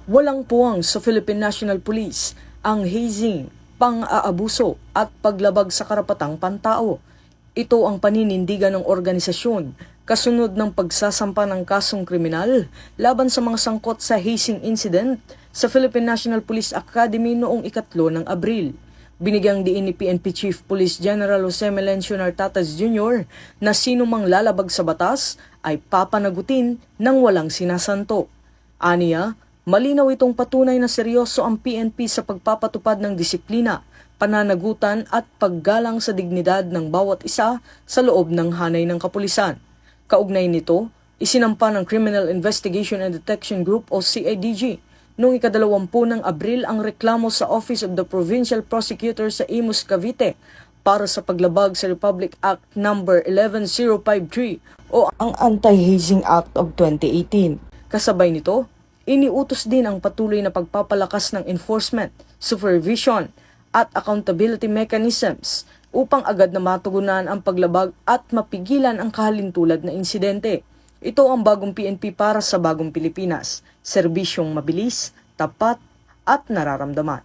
Walang puwang sa Philippine National Police ang hazing, pang-aabuso at paglabag sa karapatang pantao. Ito ang paninindigan ng organisasyon kasunod ng pagsasampa ng kasong kriminal laban sa mga sangkot sa hazing incident sa Philippine National Police Academy noong 3 ng Abril. Binigyang diin ni PNP Chief Police General Jose Melencio Nartates Jr. na sino mang lalabag sa batas ay papanagutin ng walang sinasanto. Aniya, malinaw itong patunay na seryoso ang PNP sa pagpapatupad ng disiplina, pananagutan at paggalang sa dignidad ng bawat isa sa loob ng hanay ng kapulisan. Kaugnay nito, isinampa ng Criminal Investigation and Detection Group o CIDG noong 20 ng Abril ang reklamo sa Office of the Provincial Prosecutor sa Imus, Cavite para sa paglabag sa Republic Act No. 11053 o ang Anti-Hazing Act of 2018. Kasabay nito, iniutos din ang patuloy na pagpapalakas ng enforcement, supervision at accountability mechanisms upang agad na matugunan ang paglabag at mapigilan ang kahalintulad na insidente. Ito ang bagong PNP para sa bagong Pilipinas, serbisyong mabilis, tapat at nararamdaman.